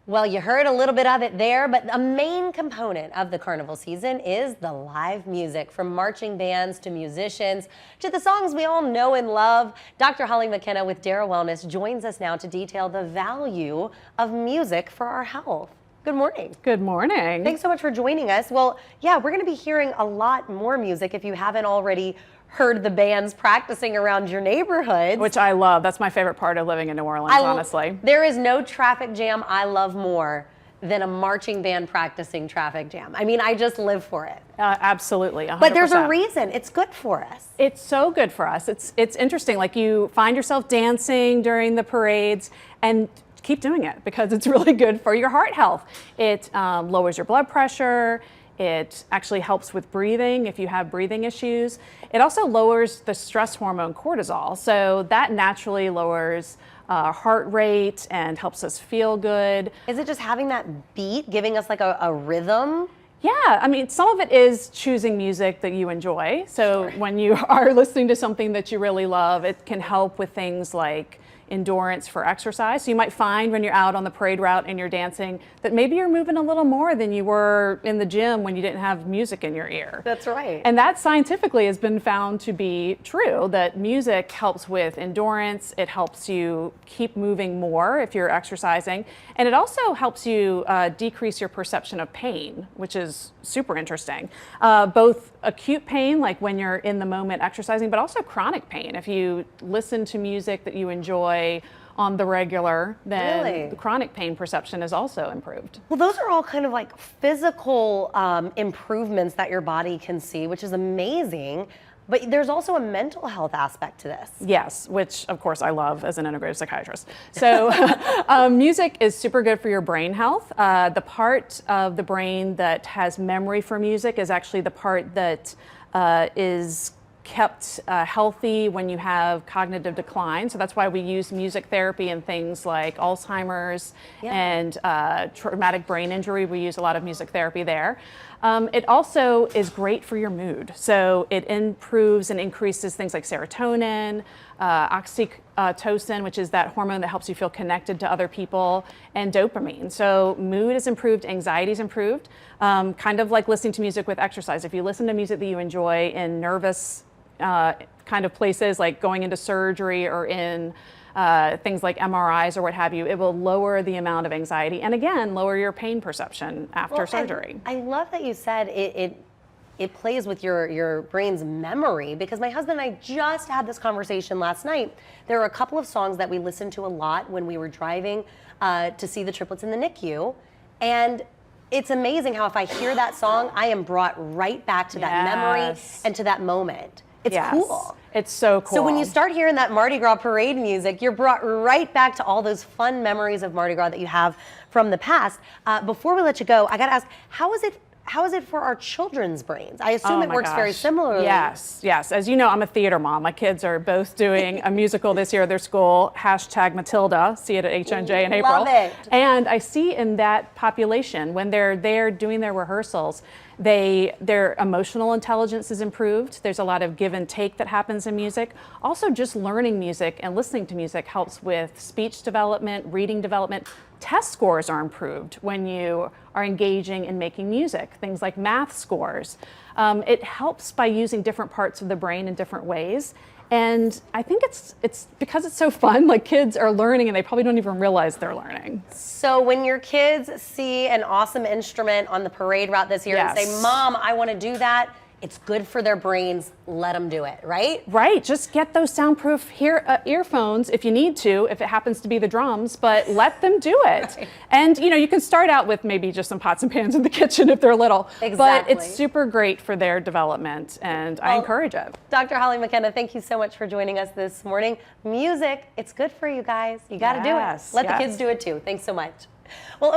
Well, you heard a little bit of it there, but a main component of the carnival season is the live music, from marching bands to musicians to the songs we all know and love. Dr. Holly McKenna with Dara Wellness joins us now to detail the value of music for our health. Good morning. Good morning. Thanks so much for joining us. Well, yeah, we're going to be hearing a lot more music if you haven't already heard the bands practicing around your neighborhoods. Which I love. That's my favorite part of living in New Orleans, honestly. There is no traffic jam I love more than a marching band practicing traffic jam. I mean, I just live for it. Absolutely, 100%. But there's a reason. It's good for us. It's so good for us. It's interesting. Like, you find yourself dancing during the parades, and keep doing it because it's really good for your heart health. It lowers your blood pressure. It actually helps with breathing if you have breathing issues. It also lowers the stress hormone cortisol. So that naturally lowers heart rate and helps us feel good. Is it just having that beat, giving us like a rhythm? Yeah, I mean, some of it is choosing music that you enjoy. So when you are listening to something that you really love, it can help with things like endurance for exercise. So you might find when you're out on the parade route and you're dancing that maybe you're moving a little more than you were in the gym when you didn't have music in your ear. That's right. And that scientifically has been found to be true, that music helps with endurance. It helps you keep moving more if you're exercising. And it also helps you decrease your perception of pain, which is super interesting. Both acute pain, like when you're in the moment exercising, but also chronic pain. If you listen to music that you enjoy on the regular, then the chronic pain perception is also improved. Well, those are all kind of like physical improvements that your body can see, which is amazing. But there's also a mental health aspect to this. Yes, which of course I love as an integrative psychiatrist. So music is super good for your brain health. The part of the brain that has memory for music is actually the part that is kept healthy when you have cognitive decline. So that's why we use music therapy in things like Alzheimer's and traumatic brain injury. We use a lot of music therapy there. It also is great for your mood. So it improves and increases things like serotonin, oxytocin, which is that hormone that helps you feel connected to other people, and dopamine. So mood is improved, anxiety is improved, kind of like listening to music with exercise. If you listen to music that you enjoy in nervous kind of places, like going into surgery or in things like MRIs or what have you, it will lower the amount of anxiety and again lower your pain perception after surgery. I love that you said it plays with your brain's memory, because my husband and I just had this conversation last night. There are a couple of songs that we listened to a lot when we were driving to see the triplets in the NICU, and it's amazing how if I hear that song, I am brought right back to that memory and to that moment. It's cool. It's so cool. So when you start hearing that Mardi Gras parade music, you're brought right back to all those fun memories of Mardi Gras that you have from the past. Before we let you go, I got to ask, how is it for our children's brains? I assume it works very similarly. Yes, yes. As you know, I'm a theater mom. My kids are both doing a musical this year at their school, #Matilda. See it at HNJ in April. Love it. And I see in that population, when they're there doing their rehearsals, their emotional intelligence is improved. There's a lot of give and take that happens in music. Also, just learning music and listening to music helps with speech development, reading development. Test scores are improved when you are engaging in making music, things like math scores. It helps by using different parts of the brain in different ways. And I think it's because it's so fun, like kids are learning and they probably don't even realize they're learning. So when your kids see an awesome instrument on the parade route this year and say, "Mom, I want to do that," it's good for their brains. Let them do it, right? Right. Just get those soundproof earphones if you need to, if it happens to be the drums, but let them do it. Right. And you can start out with maybe just some pots and pans in the kitchen if they're little. Exactly. But it's super great for their development, and I encourage it. Dr. Holly McKenna, thank you so much for joining us this morning. Music, it's good for you guys. You got to do it. Let the kids do it too. Thanks so much. Well,